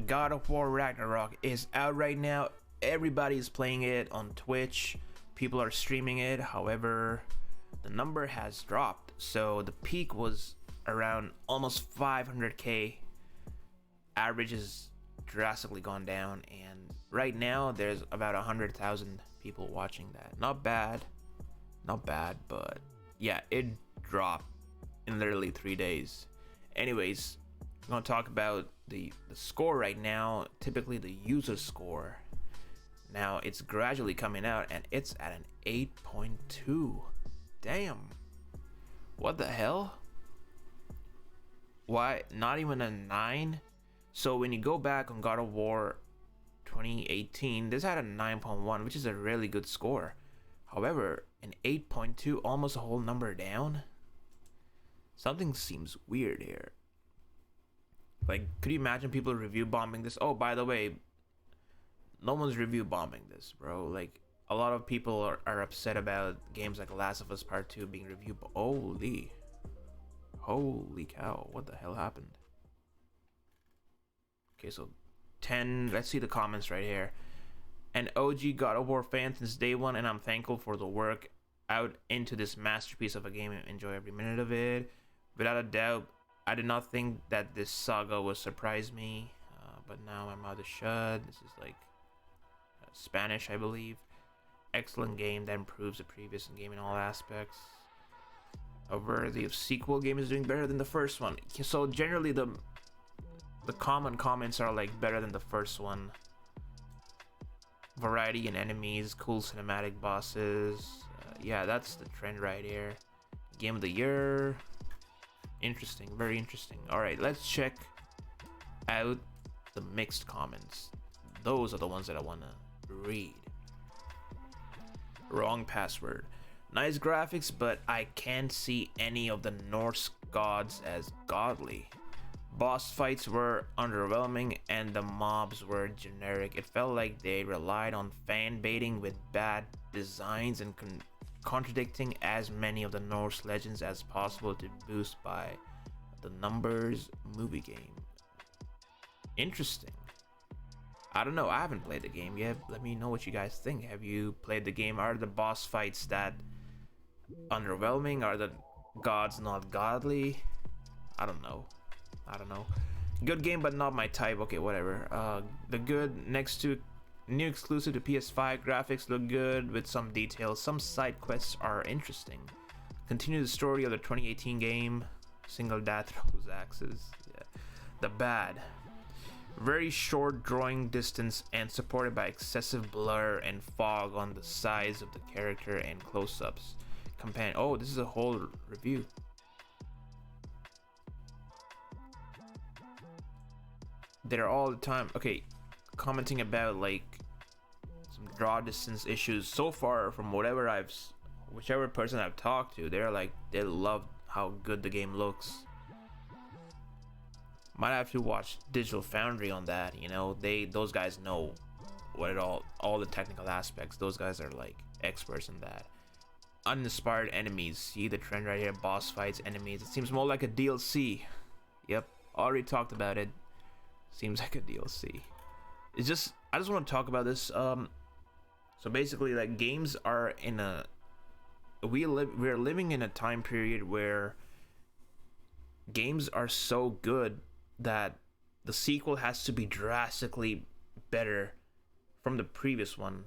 God of War Ragnarok is out right now. Everybody is playing it on Twitch. People are streaming it. However, the number has dropped. So the peak was around almost 500k. Average has drastically gone down, and right now there's about 100,000 people watching that. Not bad, but yeah, it dropped in literally 3 days. Anyways, I'm gonna talk about the score right now. Typically the user score. Now it's gradually coming out and it's at an 8.2. Damn. What the hell? Why not even a 9? So when you go back on God of War 2018, this had a 9.1, which is a really good score. However, an 8.2, almost a whole number down. Something seems weird here. Like, could you imagine people review bombing this? Oh, by the way, no one's review bombing this, bro. Like, a lot of people are upset about games like Last of Us Part 2 being reviewed. Holy cow, what the hell happened? Okay, so 10, let's see the comments right here. An OG God of War fan since day one, and I'm thankful for the work out into this masterpiece of a game and enjoy every minute of it. Without a doubt, I did not think that this saga would surprise me, but now my mouth is shut. This is like Spanish, I believe. Excellent game that improves the previous game in all aspects. A worthy of sequel game is doing better than the first one. So generally the common comments are like better than the first one. Variety in enemies, cool cinematic bosses. Yeah, that's the trend right here. Game of the year. Interesting, very interesting. All right, let's check out the mixed comments. Those are the ones that I want to read. Wrong password. Nice graphics, but I can't see any of the Norse gods as godly. Boss fights were underwhelming and the mobs were generic. It felt like they relied on fan baiting with bad designs and contradicting as many of the Norse legends as possible to boost by the numbers movie game. Interesting. I don't know, I haven't played the game yet. Let me know what you guys think. Have you played the game? Are the boss fights that underwhelming? Are the gods not godly? I don't know. Good game, but not my type. Okay, whatever. The good next to new exclusive to PS5. Graphics look good with some details. Some side quests are interesting. Continue the story of the 2018 game. Single dad throws axes. Yeah. The bad. Very short drawing distance and supported by excessive blur and fog on the sides of the character and close-ups. Companion. Oh, this is a whole review. They're all the time. Okay, commenting about like some draw distance issues. So far, from whichever person I've talked to, they're like they love how good the game looks. Might have to watch Digital Foundry on that. You know, those guys know what it all the technical aspects. Those guys are like experts in that. Uninspired enemies. See the trend right here. Boss fights, enemies. It seems more like a DLC. Yep, already talked about it. Seems like a DLC. I just want to talk about this. So basically, like, games are in we're living in a time period where games are so good that the sequel has to be drastically better from the previous one.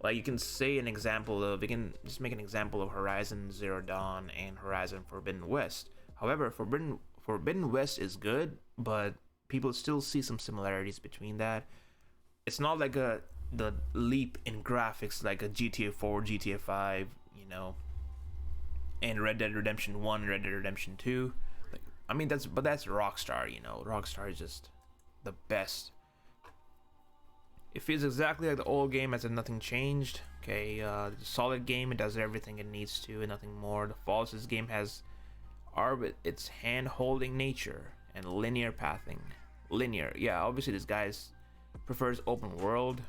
Like, you can say an example of, we can just make an example of Horizon Zero Dawn and Horizon Forbidden West. However, Forbidden West is good, but people still see some similarities between that. It's not like the leap in graphics like a GTA 4, GTA 5, you know, and Red Dead Redemption 1, Red Dead Redemption 2. Like, I mean, that's Rockstar, you know. Rockstar is just the best. It feels exactly like the old game as if nothing changed. Okay, the solid game, it does everything it needs to and nothing more. The faults this game has are with its hand-holding nature and linear pathing. Linear, yeah, obviously this guy prefers open world.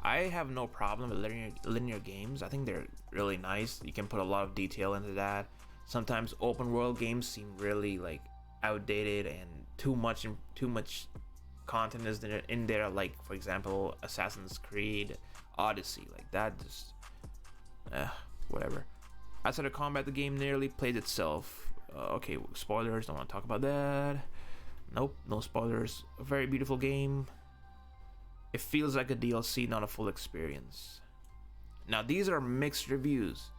I have no problem with linear games. I think they're really nice. You can put a lot of detail into that. Sometimes open world games seem really like outdated and too much content is there in there, like for example Assassin's Creed Odyssey, like that. Just whatever. Outside of combat, the game nearly plays itself. Okay, spoilers, don't want to talk about that. Nope, no spoilers. A very beautiful game. It feels like a DLC, not a full experience. Now these are mixed reviews.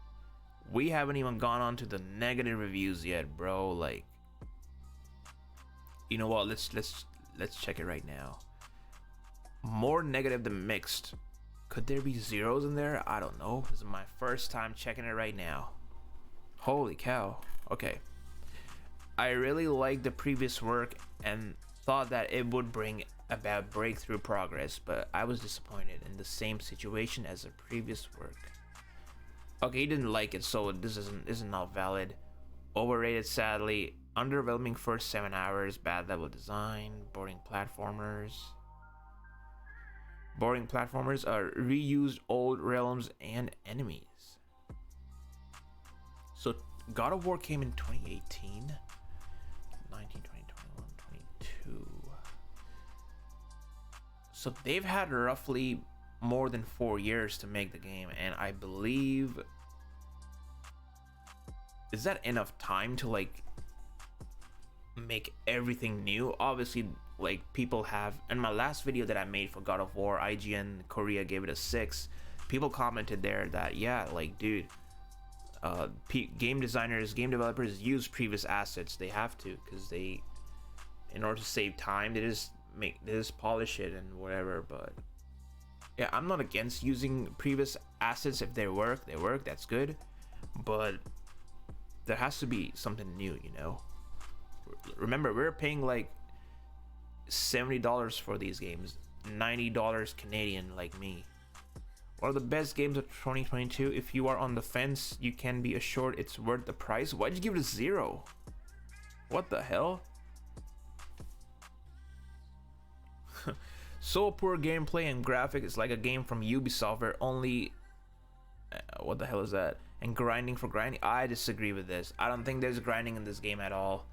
We haven't even gone on to the negative reviews yet, bro. Like, you know what? Let's check it right now. More negative than mixed. Could there be zeros in there? I don't know. This is my first time checking it right now. Holy cow. Okay. I really liked the previous work and thought that it would bring about breakthrough progress, but I was disappointed in the same situation as the previous work. Okay, he didn't like it, so this isn't not valid. Overrated, sadly. Underwhelming first 7 hours. Bad level design. Boring platformers. Boring platformers are reused old realms and enemies. So God of War came in 2018. 19, 20, 21, 22. So they've had roughly more than 4 years to make the game, and I believe, is that enough time to like make everything new? Obviously, like people have, in my last video that I made for God of War, IGN Korea gave it a 6. People commented there that, yeah, like dude, game designers, game developers use previous assets. They have to, because they, in order to save time, they just polish it and whatever. But yeah, I'm not against using previous assets. If they work, that's good, but there has to be something new, you know. Remember, we're paying like $70 for these games, $90 Canadian, like me. One of the best games of 2022. If you are on the fence, you can be assured it's worth the price. Why'd you give it a 0? What the hell? So poor gameplay and graphic. It's like a game from Ubisoft where only what the hell is that? And grinding for grinding. I disagree with this. I don't think there's grinding in this game at all.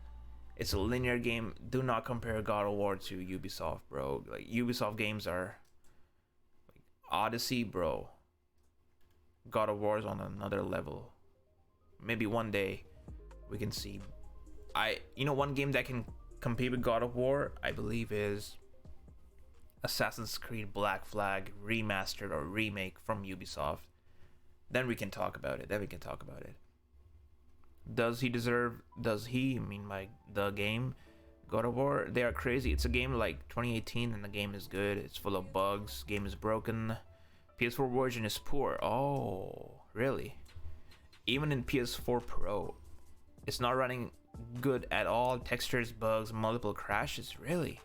It's a linear game. Do not compare God of War to Ubisoft, bro. Like Ubisoft games are like Odyssey, bro. God of War is on another level. Maybe one day we can see. You know, one game that can compete with God of War, I believe, is Assassin's Creed Black Flag remastered or remake from Ubisoft. Then we can talk about it. Does he, I mean, like the game God of War, they are crazy. It's a game like 2018 and the game is good. It's full of bugs. Game is broken. PS4 version is poor. Oh, really? Even in PS4 Pro, it's not running good at all. Textures, bugs, multiple crashes. Really?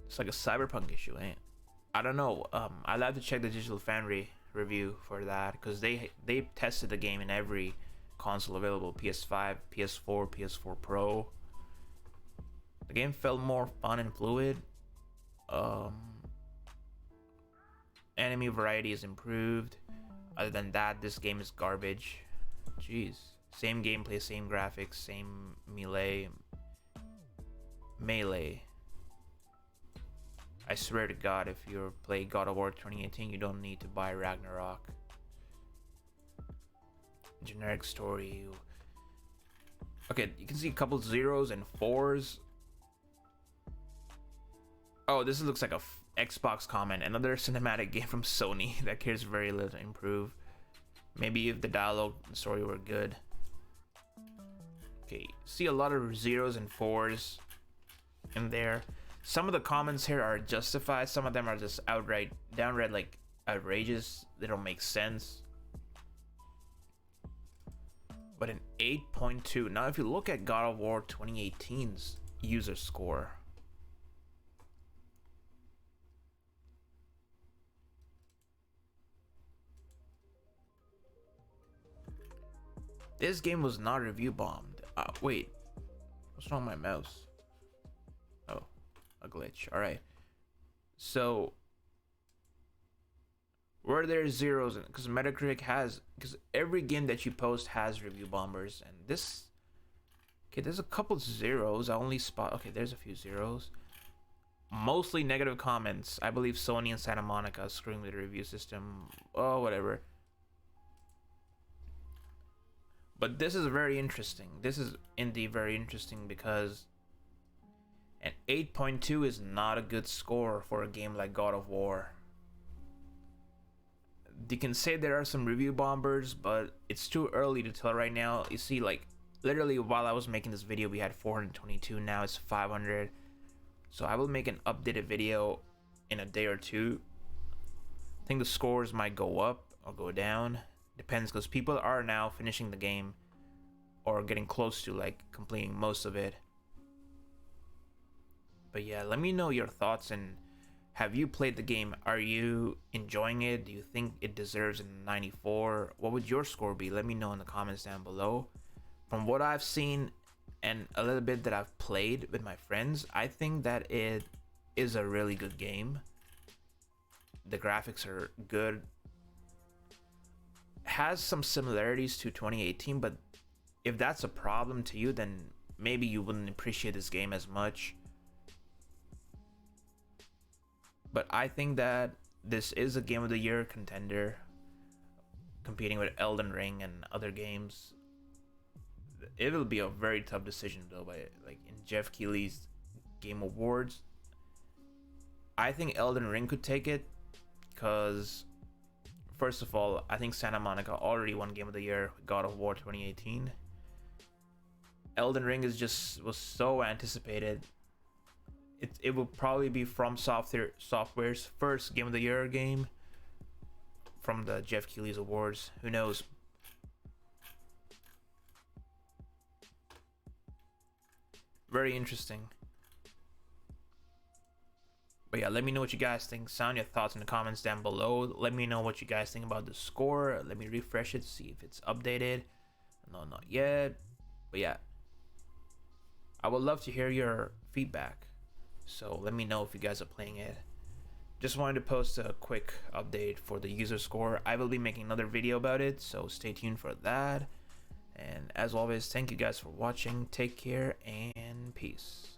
It's like a Cyberpunk issue, ain't it? I don't know. I'll have to check the Digital Foundry review for that, because they tested the game in every console available: PS5, PS4, PS4 Pro. The game felt more fun and fluid. Enemy variety is improved. Other than that, this game is garbage. Jeez. Same gameplay, same graphics, same melee. I swear to God, if you play God of War 2018, you don't need to buy Ragnarok. Generic story. Okay, you can see a couple zeros and 4s. Oh, this looks like a Xbox comment. Another cinematic game from Sony that cares very little to improve. Maybe if the dialogue and story were good. Okay, see a lot of zeros and 4s in there. Some of the comments here are justified. Some of them are just downright like outrageous. They don't make sense. But an 8.2. Now, if you look at God of War 2018's user score, this game was not review bombed. Wait, what's wrong with my mouse? Oh, a glitch. All right. So, were there zeros? Because Metacritic has, because every game that you post has review bombers, and this Okay, there's a couple zeros. I only spot. Okay, there's a few zeros. Mostly negative comments. I believe Sony and Santa Monica screwing with the review system. Oh, whatever. But this is very interesting. This is indeed very interesting because an 8.2 is not a good score for a game like God of War. You can say there are some review bombers, but it's too early to tell right now. You see, like, literally while I was making this video, we had 422. Now it's 500. So I will make an updated video in a day or two. I think the scores might go up or go down. Depends, because people are now finishing the game or getting close to like completing most of it. But yeah, let me know your thoughts, and have you played the game? Are you enjoying it? Do you think it deserves a 94? What would your score be? Let me know in the comments down below. From what I've seen and a little bit that I've played with my friends, I think that it is a really good game. The graphics are good. Has some similarities to 2018, but if that's a problem to you, then maybe you wouldn't appreciate this game as much. But I think that this is a Game of the Year contender, competing with Elden Ring and other games. It will be a very tough decision though, by like in Jeff Keighley's Game Awards. I think Elden Ring could take it because, first of all, I think Santa Monica already won Game of the Year with God of War 2018. Elden Ring was so anticipated. It will probably be From Software's first Game of the Year game from the Jeff Keighley's Awards. Who knows? Very interesting. But yeah, let me know what you guys think. Sound your thoughts in the comments down below. Let me know what you guys think about the score. Let me refresh it, see if it's updated. No, not yet. But yeah, I would love to hear your feedback. So let me know if you guys are playing it. Just wanted to post a quick update for the user score. I will be making another video about it, so stay tuned for that. And as always, thank you guys for watching. Take care and peace.